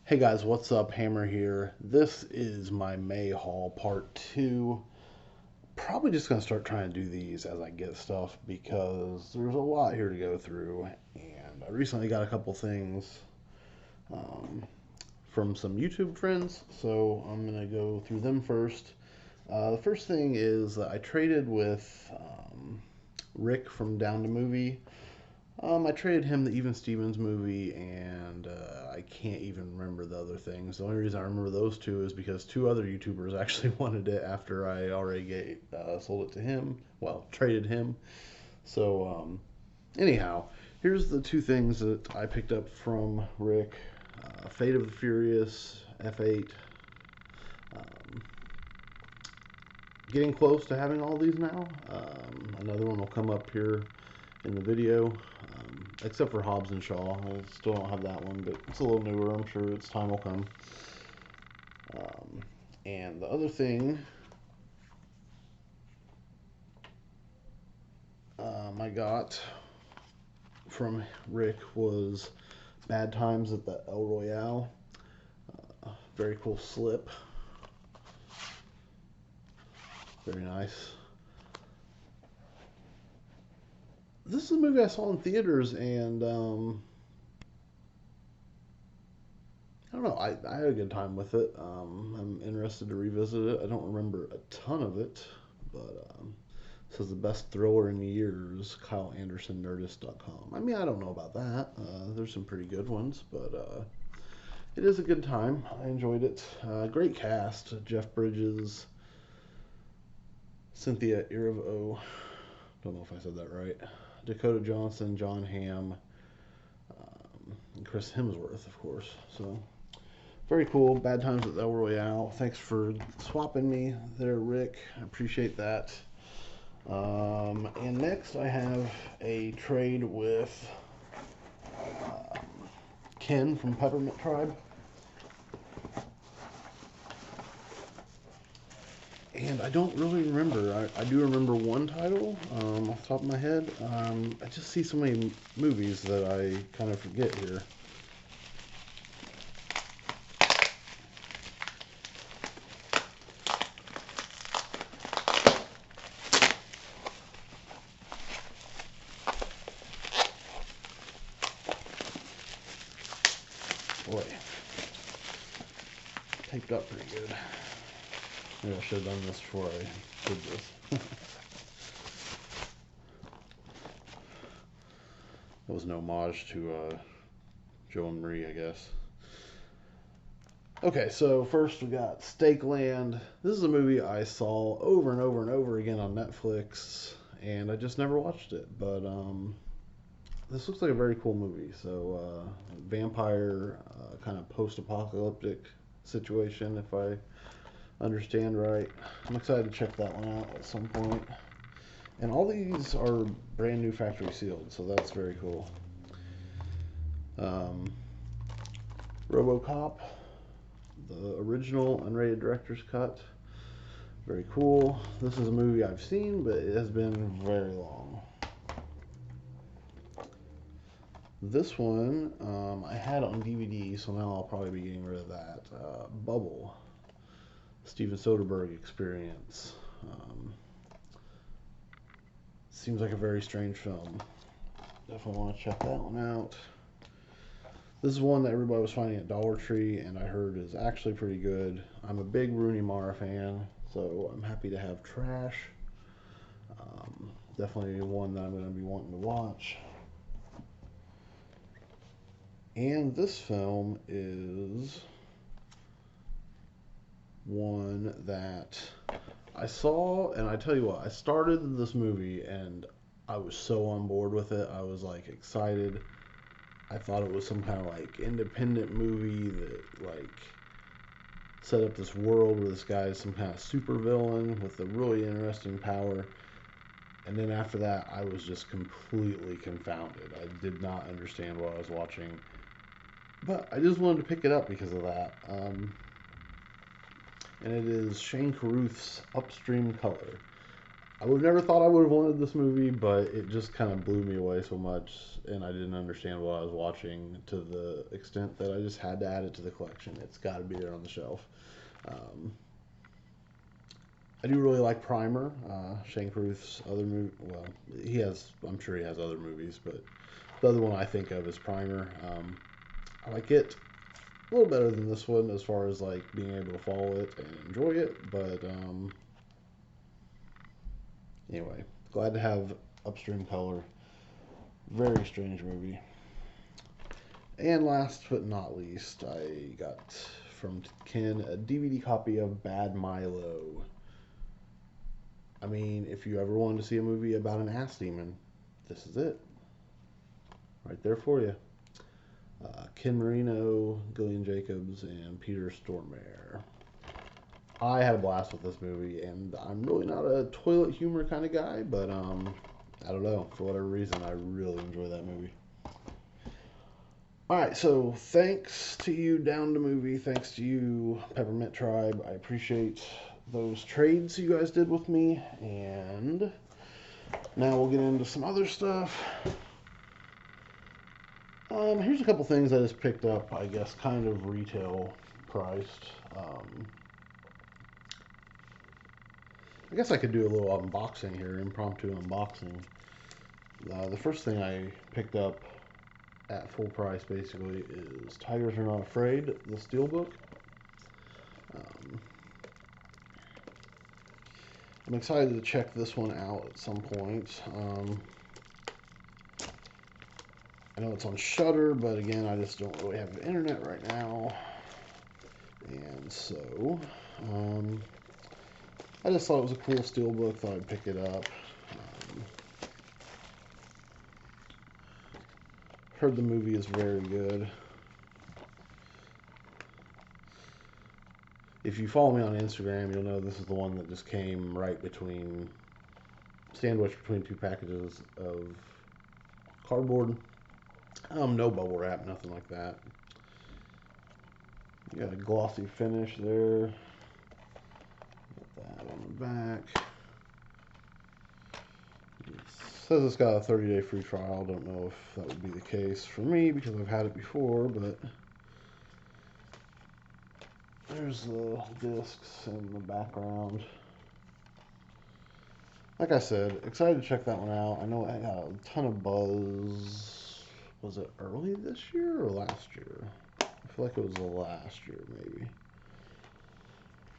Hey guys, what's up? Hammer here. This is my May haul part 2. Probably just going to start trying to do these as I get stuff because there's a lot here to go through. And I recently got a couple things um, from some YouTube friends, so I'm going to go through them first. The first thing is that I traded with Rick from Down to Movie. I traded him the Even Stevens movie, and I can't even remember the other things. The only reason I remember those two is because two other YouTubers actually wanted it after I already sold it to him. Well, traded him. So, anyhow, here's the two things that I picked up from Rick: Fate of the Furious F8. Um, Getting close to having all these now. Another one will come up here in the video, except for Hobbs and Shaw. I still don't have that one, but it's a little newer. I'm sure its time will come. Um, and the other thing I got from Rick was Bad Times at the El Royale. Very cool slip. Very nice. This is a movie I saw in theaters, and I don't know. I had a good time with it. I'm interested to revisit it. I don't remember a ton of it, but it says the best thriller in years. Kyle Anderson, Nerdist.com. I mean, I don't know about that. There's some pretty good ones, but it is a good time. I enjoyed it. Great cast: Jeff Bridges, Cynthia Erivo. Don't know if I said that right. Dakota Johnson, John Hamm, and Chris Hemsworth, of course. So very cool. Bad Times at El Royale. Thanks for swapping me there, Rick. I appreciate that. And next I have a trade with Ken from Peppermint Tribe. And I don't really remember. I do remember one title off the top of my head. I just see so many movies that I kind of forget here. Boy, taped up pretty good. Maybe I should have done this before I did this. That was an homage to Joe and Marie, I guess. Okay, so first we got Stakeland. This is a movie I saw over and over and over again on Netflix, and I just never watched it. But this looks like a very cool movie. So, vampire, kind of post-apocalyptic situation, if I understand right. I'm excited to check that one out at some point. And all these are brand new factory sealed, so that's very cool. Robocop, the original unrated director's cut. Very cool. This is a movie I've seen, but it has been very long. This one I had on DVD, so now I'll probably be getting rid of that. Bubble, Steven Soderbergh experience. Seems like a very strange film. Definitely want to check that one out. This is one that everybody was finding at Dollar Tree, and I heard is actually pretty good. I'm a big Rooney Mara fan, so I'm happy to have Trash. Definitely one that I'm going to be wanting to watch. And this film is one that I saw, and I tell you what, I started this movie and I was so on board with it. I was like excited. I thought it was some kind of like independent movie that like set up this world where this guy is some kind of super villain with a really interesting power. And then after that, I was just completely confounded. I did not understand what I was watching, but I just wanted to pick it up because of that. And it is Shane Carruth's Upstream Color. I would have never thought I would have wanted this movie, but it just kind of blew me away so much, and I didn't understand what I was watching to the extent that I just had to add it to the collection. It's got to be there on the shelf. Um, I do really like Primer, Shane Carruth's other movie. Well, he has, I'm sure he has other movies, but the other one I think of is Primer. I like it a little better than this one as far as like being able to follow it and enjoy it, but anyway, glad to have Upstream Color. Very strange movie. And last but not least, I got from Ken a DVD copy of Bad Milo. I mean, if you ever wanted to see a movie about an ass demon, this is it. Right there for you. Ken Marino, Gillian Jacobs, and Peter Stormare. I had a blast with this movie, and I'm really not a toilet humor kind of guy, but I don't know, for whatever reason, I really enjoy that movie. Alright, so thanks to you, Down to Movie, thanks to you, Peppermint Tribe. I appreciate those trades you guys did with me, and now we'll get into some other stuff. Here's a couple things I just picked up, I guess, kind of retail priced. I guess I could do a little unboxing here, impromptu unboxing. The first thing I picked up at full price, basically, is Tigers Are Not Afraid, the Steelbook. I'm excited to check this one out at some point. I know it's on Shudder, but again, I just don't really have the internet right now. And so, I just thought it was a cool steelbook, thought I'd pick it up. Heard the movie is very good. If you follow me on Instagram, you'll know this is the one that just came right between, sandwiched between two packages of cardboard. No bubble wrap, nothing like that. You got a glossy finish there. Got that on the back. It says it's got a 30-day free trial. Don't know if that would be the case for me because I've had it before, but there's the discs in the background. Like I said, excited to check that one out. I know it got a ton of buzz. Was it early this year or last year? I feel like it was the last year, maybe.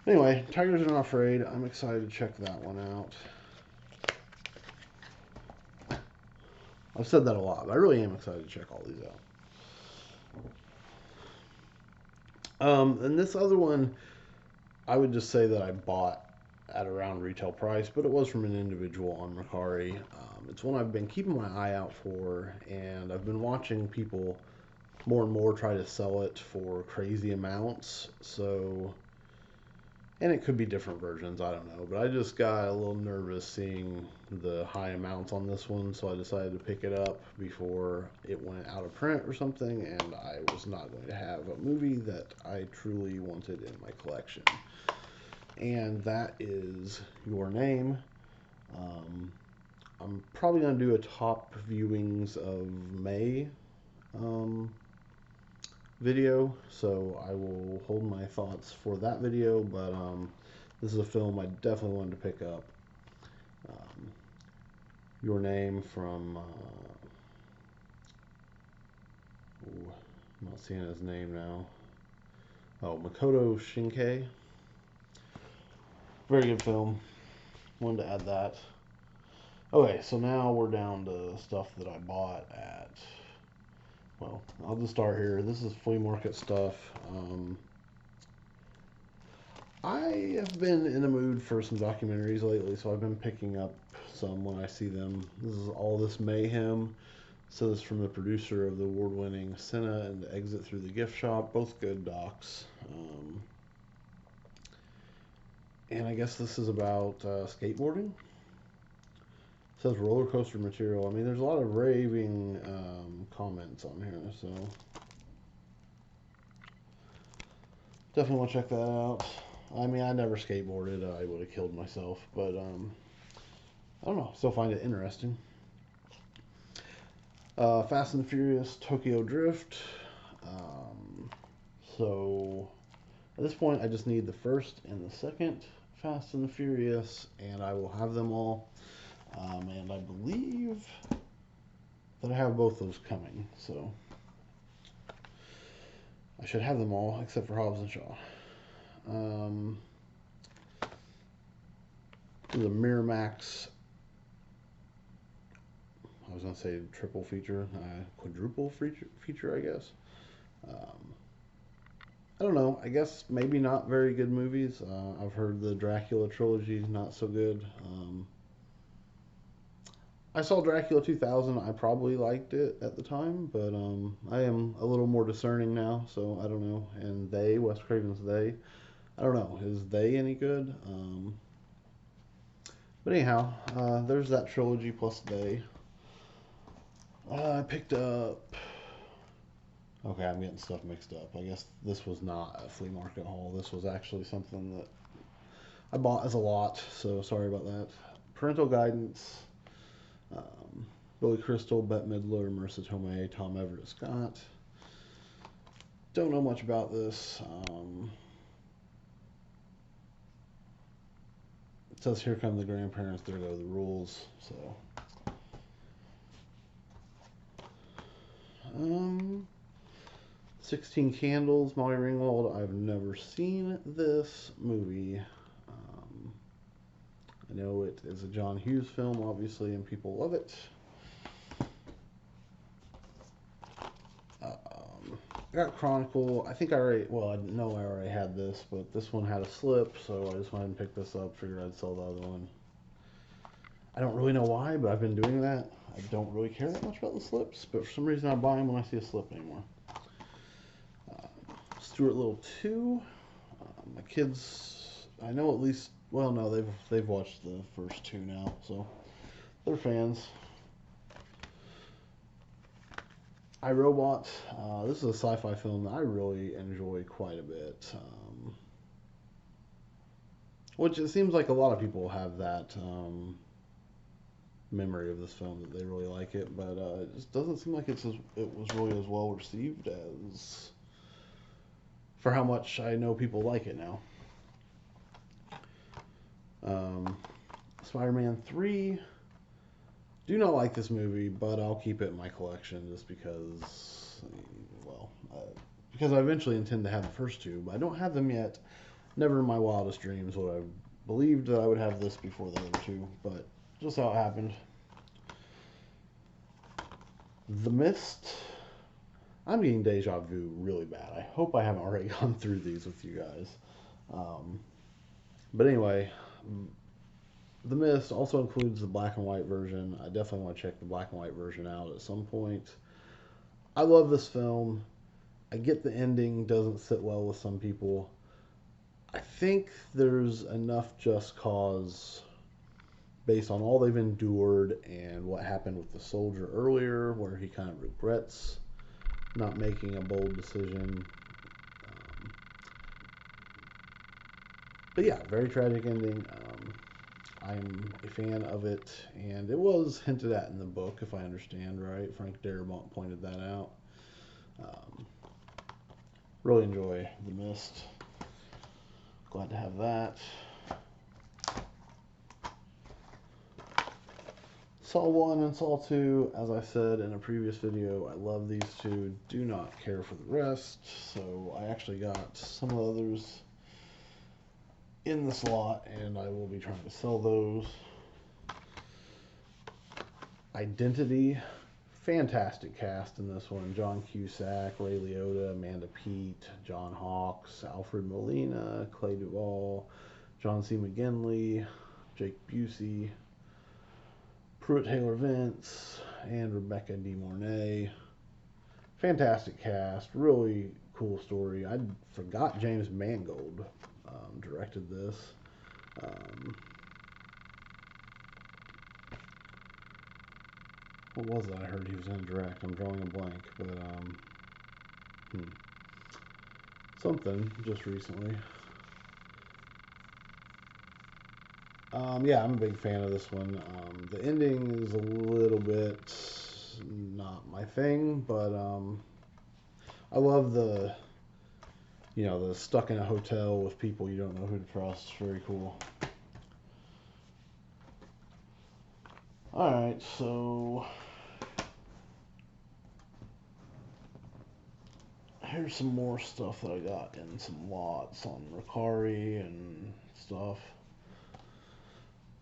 Anyway, Tigers Are Not Afraid. I'm excited to check that one out. I've said that a lot, but I really am excited to check all these out. And this other one, I would just say that I bought at around retail price, but it was from an individual on Mercari. It's one I've been keeping my eye out for, and I've been watching people more and more try to sell it for crazy amounts. So, and it could be different versions, I don't know, but I just got a little nervous seeing the high amounts on this one, so I decided to pick it up before it went out of print or something, and I was not going to have a movie that I truly wanted in my collection. And that is Your Name. I'm probably going to do a top viewings of May video, so I will hold my thoughts for that video, but this is a film I definitely wanted to pick up. Your Name from, I'm not seeing his name now. Oh, Makoto Shinkai. Very good film. Wanted to add that. Okay, so now we're down to stuff that I bought at, well, I'll just start here. This is flea market stuff. I have been in the mood for some documentaries lately, so I've been picking up some when I see them. This is All This Mayhem. So this is from the producer of the award-winning Senna and Exit Through the Gift Shop. Both good docs. And I guess this is about skateboarding. It says roller coaster material. I mean, there's a lot of raving comments on here, so definitely want to check that out. I mean, I never skateboarded. I would have killed myself, but I don't know, still find it interesting. Fast and Furious Tokyo Drift. Um, so at this point, I just need the first and the second Fast and the Furious, and I will have them all. And I believe that I have both those coming, so I should have them all except for Hobbs and Shaw. The Miramax, I was gonna say triple feature, quadruple feature, I guess. Um, I don't know. I guess maybe not very good movies. I've heard the Dracula Trilogy is not so good. I saw Dracula 2000. I probably liked it at the time, but I am a little more discerning now, so I don't know. And Wes Craven's I don't know. Is any good? But anyhow, there's that trilogy plus I picked up. Okay, I'm getting stuff mixed up. I guess this was not a flea market haul. This was actually something that I bought as a lot, so sorry about that. Parental Guidance, Billy Crystal, Bette Midler, Marissa Tomei, Tom Everett Scott. Don't know much about this. It says here come the grandparents, there go the rules. So, 16 Candles, Molly Ringwald. I've never seen this movie. I know it is a John Hughes film, obviously, and people love it. I got Chronicle. I think I know I already had this, but this one had a slip, so I just went and picked this up. Figured I'd sell the other one. I don't really know why, but I've been doing that. I don't really care that much about the slips, but for some reason I buy them when I see a slip anymore. Stuart Little 2. My kids, I know at least, well, no, they've watched the first two now, so they're fans. I, Robot. This is a sci-fi film that I really enjoy quite a bit. Which it seems like a lot of people have that memory of this film that they really like it, but it just doesn't seem like it was really as well received as for how much I know people like it now. Spider-Man 3. Do not like this movie, but I'll keep it in my collection just because, well, because I eventually intend to have the first two, but I don't have them yet. Never in my wildest dreams would I have believed that I would have this before the other two, but just how it happened. The Mist. I'm getting deja vu really bad. I hope I haven't already gone through these with you guys. But anyway, The Mist also includes the black and white version. I definitely want to check the black and white version out at some point. I love this film. I get the ending doesn't sit well with some people. I think there's enough just cause based on all they've endured and what happened with the soldier earlier, where he kind of regrets not making a bold decision. But yeah, very tragic ending. I'm a fan of it, and it was hinted at in the book, if I understand right. Frank Darabont pointed that out. Really enjoy The Mist. Glad to have that. Saw 1 and Saw 2, as I said in a previous video, I love these two, do not care for the rest, so I actually got some of the others in the slot, and I will be trying to sell those. Identity, fantastic cast in this one. John Cusack, Ray Liotta, Amanda Peet, John Hawkes, Alfred Molina, Clay Duvall, John C. McGinley, Jake Busey, Pruitt Taylor Vince, and Rebecca De Mornay. Fantastic cast, really cool story. I forgot James Mangold directed this. What was it I heard he was going to direct? I'm drawing a blank, but something just recently. Yeah, I'm a big fan of this one. The ending is a little bit not my thing, but I love the stuck in a hotel with people you don't know who to trust. Very cool. All right, so here's some more stuff that I got in some lots on Ricari and stuff.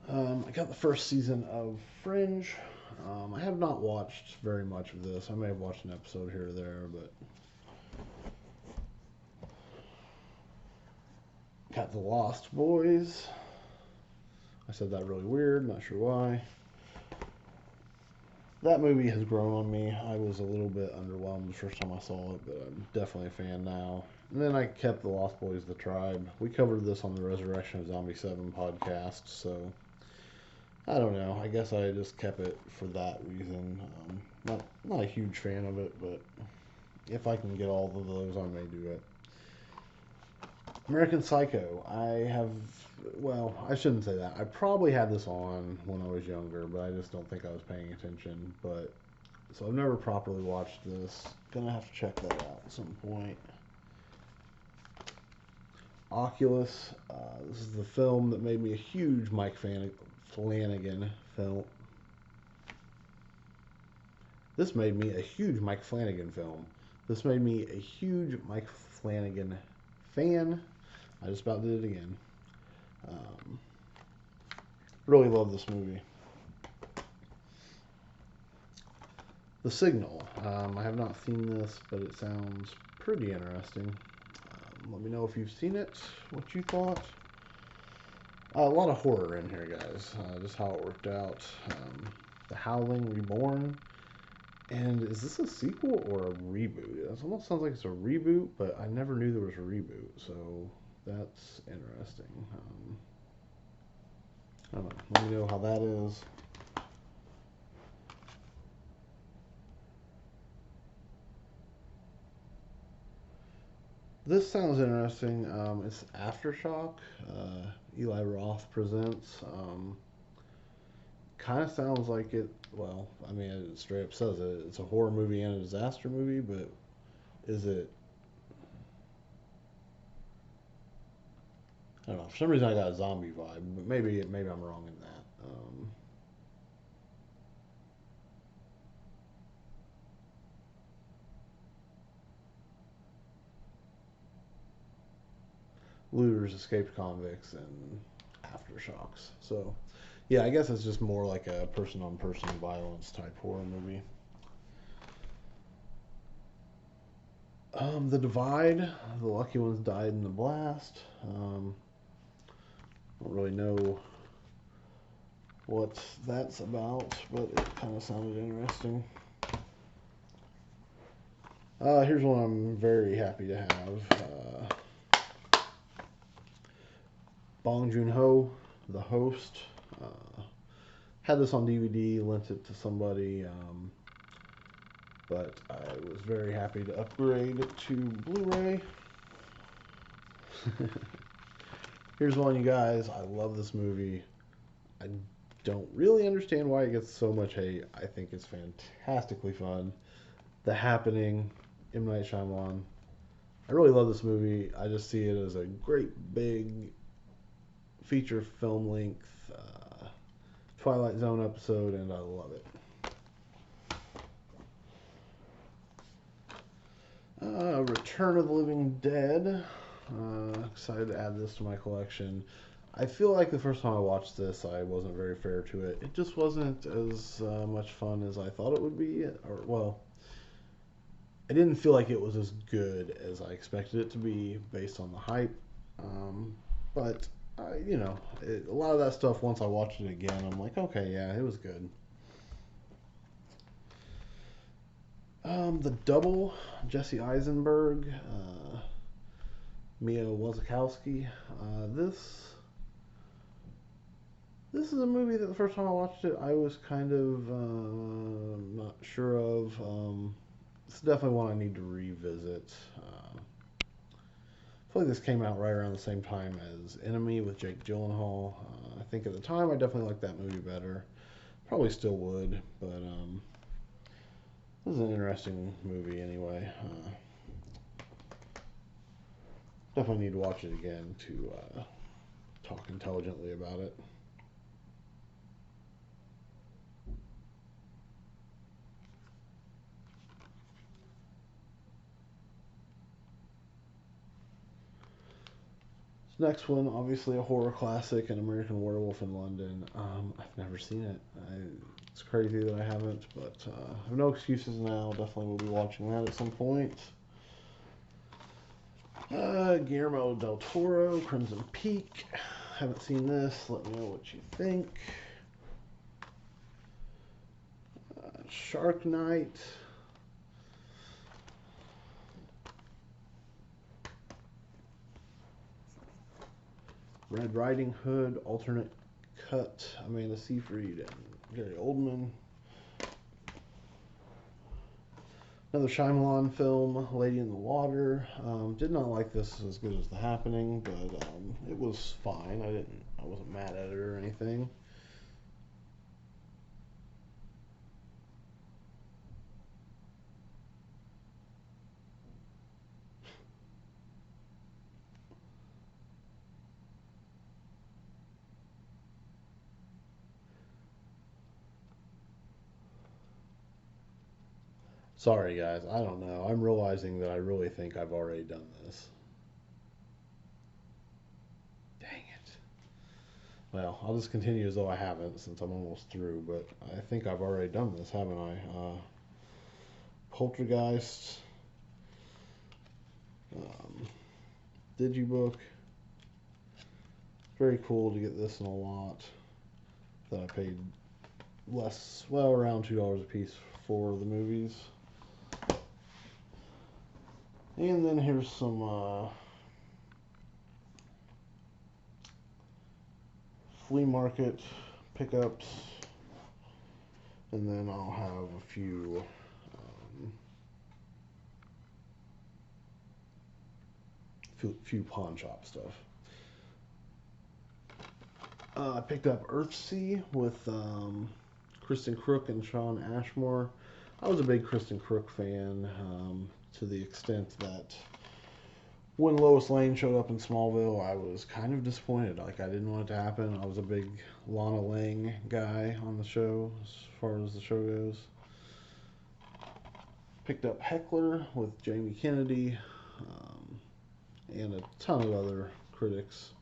I got the first season of Fringe. I have not watched very much of this. I may have watched an episode here or there, but got The Lost Boys. I said that really weird, not sure why. That movie has grown on me. I was a little bit underwhelmed the first time I saw it, but I'm definitely a fan now. And then I kept The Lost Boys, The Tribe. We covered this on the Resurrection of Zombie 7 podcast, so I don't know. I guess I just kept it for that reason. Not a huge fan of it, but if I can get all of those, I may do it. American Psycho. Well, I shouldn't say that. I probably had this on when I was younger, but I just don't think I was paying attention. So I've never properly watched this. Gonna have to check that out at some point. Oculus. This is the film that made me a huge Mike Flanagan film. This made me a huge Mike Flanagan film. This made me a huge Mike Flanagan fan. I just about did it again. Really love this movie. The Signal. I have not seen this, but it sounds pretty interesting. Let me know if you've seen it, what you thought. A lot of horror in here, guys. Just how it worked out. The Howling Reborn. And is this a sequel or a reboot? It almost sounds like it's a reboot, but I never knew there was a reboot, so that's interesting. I don't know. Let me know how that is. This sounds interesting. It's Aftershock. Eli Roth presents. Kind of sounds like it. Well, I mean, it straight up says it. It's a horror movie and a disaster movie, but is it? I don't know. For some reason, I got a zombie vibe, but maybe I'm wrong in that. Looters, escaped convicts, and aftershocks. So, yeah, I guess it's just more like a person-on-person violence type horror movie. The Divide. The lucky ones died in the blast. Don't really know what that's about, but it kind of sounded interesting. Here's one I'm very happy to have. Bong Joon-ho, The Host. Had this on DVD, lent it to somebody, but I was very happy to upgrade it to Blu-ray. Here's one, you guys. I love this movie. I don't really understand why it gets so much hate. I think it's fantastically fun. The Happening, M. Night Shyamalan. I really love this movie. I just see it as a great big feature film length Twilight Zone episode, and I love it. Return of the Living Dead. Excited to add this to my collection. I feel like the first time I watched this, I wasn't very fair to it. It just wasn't as much fun as I thought it would be. Well, I didn't feel like it was as good as I expected it to be based on the hype. But a lot of that stuff, once I watched it again, I'm like, okay, yeah, it was good. The Double, Jesse Eisenberg, Mia Wasikowski. This is a movie that the first time I watched it, I was kind of not sure of. It's definitely one I need to revisit. feel like this came out right around the same time as Enemy with Jake Gyllenhaal. I think at the time I definitely liked that movie better. Probably still would, but this is an interesting movie anyway. Definitely need to watch it again to talk intelligently about it. This next one, obviously a horror classic, An American Werewolf in London. I've never seen it. It's crazy that I haven't, but I have no excuses now. Definitely will be watching that at some point. Guillermo del Toro, Crimson Peak. Haven't seen this. Let me know what you think. Shark Night. Red Riding Hood, alternate cut. Amanda Seyfried and Gary Oldman. Another Shyamalan film, Lady in the Water. Did not like this as good as The Happening, but it was fine. I wasn't mad at it or anything. Sorry, guys. I don't know. I'm realizing that I really think I've already done this. Dang it. Well, I'll just continue as though I haven't since I'm almost through, but I think I've already done this, haven't I? Poltergeist, um, Digibook. Very cool to get this in a lot that I paid less, well, around $2 a piece for the movies. And then here's some flea market pickups, and then I'll have a few pawn shop stuff. I picked up Earthsea with Kristen Crook and Shawn Ashmore. I was a big Kristen Crook fan, to the extent that when Lois Lane showed up in Smallville, I was kind of disappointed. Like, I didn't want it to happen. I was a big Lana Lang guy on the show, as far as the show goes. Picked up Heckler with Jamie Kennedy, and a ton of other critics.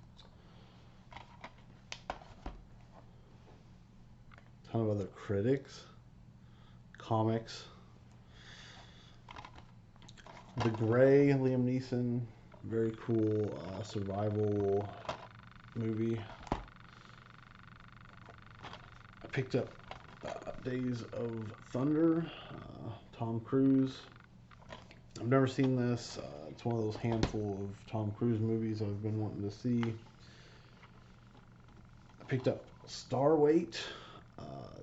Comics. The Gray, Liam Neeson, very cool survival movie. I picked up Days of Thunder, Tom Cruise. I've never seen this. It's one of those handful of Tom Cruise movies I've been wanting to see. I picked up Starweight.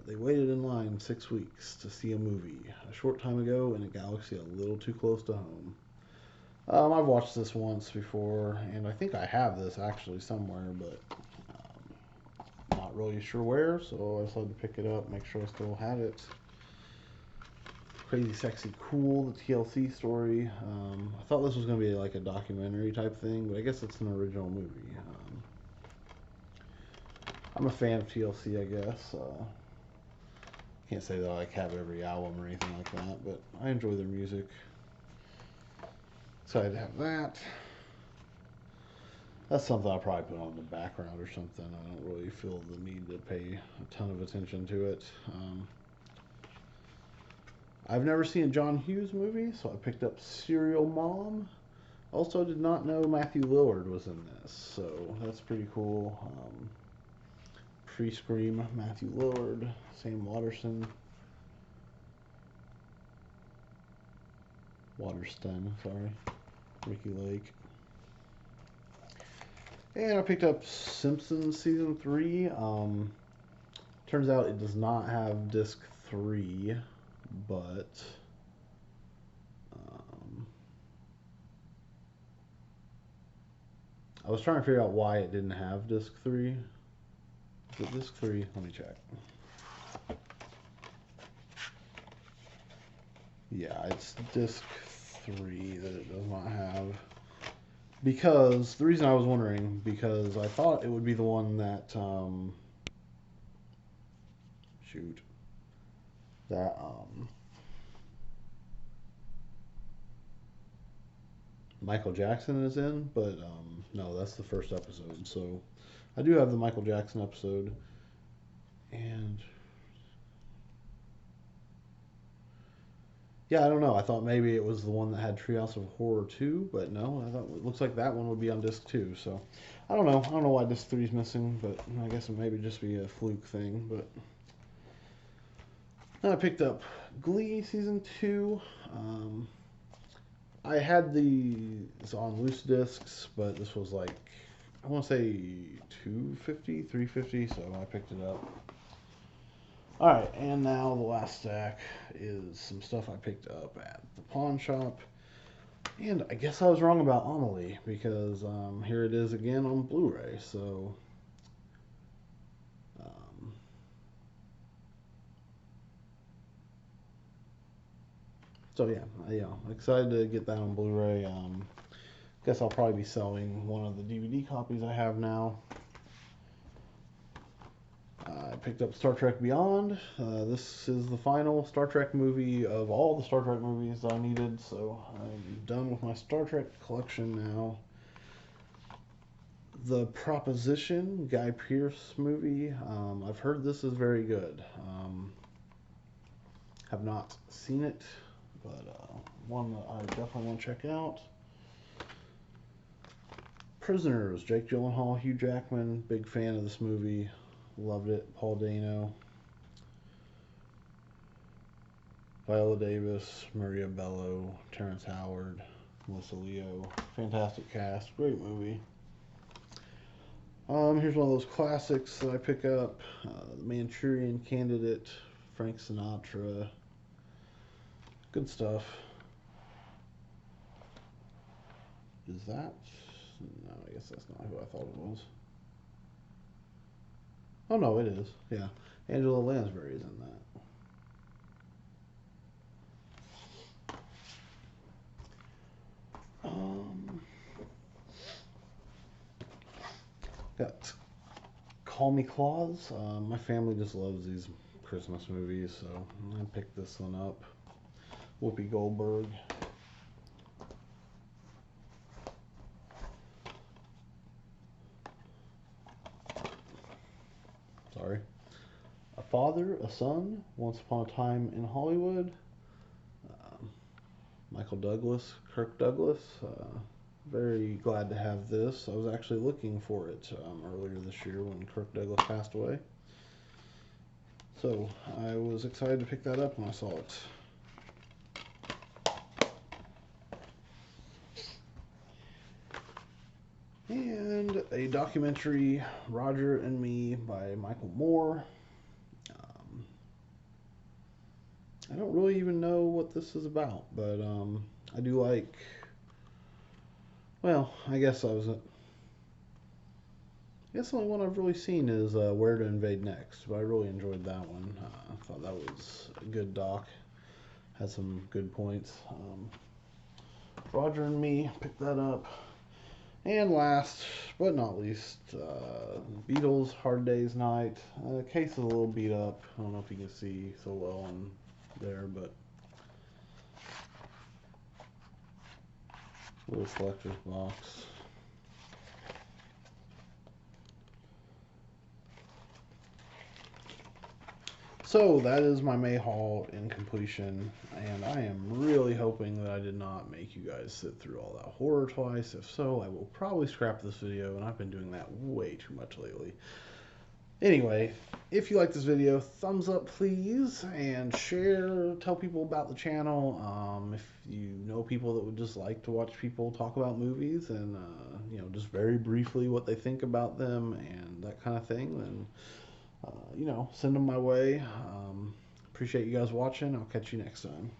They waited in line 6 weeks to see a movie a short time ago in a galaxy a little too close to home. I've watched this once before, and I think I have this actually somewhere, but not really sure where, so I decided to pick it up, make sure I still had it. Crazy Sexy Cool, the TLC story. I thought this was going to be like a documentary type thing, but I guess it's an original movie. I'm a fan of TLC, I guess. Can't say that I like have every album or anything like that, but I enjoy their music. Excited to have that. That's something I'll probably put on the background or something. I don't really feel the need to pay a ton of attention to it. I've never seen a John Hughes movie, so I picked up Serial Mom. Also did not know Matthew Lillard was in this, so that's pretty cool. Pre-Scream, Matthew Lillard, Sam Waterston. Ricky Lake. And I picked up Simpsons Season 3. Turns out it does not have Disc 3, but I was trying to figure out why it didn't have disc 3. Is it disc 3? Let me check. Yeah, it's disc 3 that it does not have. Because, the reason I was wondering, because I thought it would be the one that, shoot, that, Michael Jackson is in, but, no, that's the first episode. So, I do have the Michael Jackson episode, and yeah, I don't know. I thought maybe it was the one that had Treehouse of Horror 2, but no. I thought it looks like that one would be on disc 2. So I don't know. I don't know why disc 3 is missing, but I guess it maybe just be a fluke thing. But then I picked up Glee season 2. I had these on loose discs, but this was like I want to say 250, 350, so I picked it up. Alright, and now the last stack is some stuff I picked up at the pawn shop. And I guess I was wrong about Amelie, because here it is again on Blu-ray, um, so yeah, excited to get that on Blu-ray. Guess I'll probably be selling one of the DVD copies I have now. I picked up Star Trek Beyond. This is the final Star Trek movie of all the Star Trek movies I needed, so I'm done with my Star Trek collection now. The Proposition, Guy Pearce movie. I've heard this is very good. Have not seen it, but one that I definitely want to check out. Prisoners, Jake Gyllenhaal, Hugh Jackman. Big fan of this movie. Loved it. Paul Dano, Viola Davis, Maria Bello, Terrence Howard, Melissa Leo. Fantastic cast. Great movie. Here's one of those classics that I pick up. The Manchurian Candidate, Frank Sinatra. Good stuff. Is that? No, I guess that's not who I thought it was. Oh no, it is. Yeah, Angela Lansbury is in that. Got Call Me Claus. My family just loves these Christmas movies, so I picked this one up. Whoopi Goldberg. Sorry. A Father, a Son, Once Upon a Time in Hollywood. Michael Douglas, Kirk Douglas. Very glad to have this. I was actually looking for it earlier this year when Kirk Douglas passed away. So I was excited to pick that up when I saw it. And a documentary, Roger and Me, by Michael Moore. I don't really even know what this is about, but I do like. Well, I guess the only one I've really seen is Where to Invade Next, but I really enjoyed that one. I thought that was a good doc. Had some good points. Roger and Me, picked that up. And last but not least, Beatles, Hard Day's Night. The case is a little beat up. I don't know if you can see so well on there, but little collector's box. So that is my May haul in completion, and I am really hoping that I did not make you guys sit through all that horror twice. If so, I will probably scrap this video, and I've been doing that way too much lately. Anyway, if you like this video, thumbs up please, and share, tell people about the channel. If you know people that would just like to watch people talk about movies and, just very briefly what they think about them and that kind of thing, then, send them my way. Appreciate you guys watching. I'll catch you next time.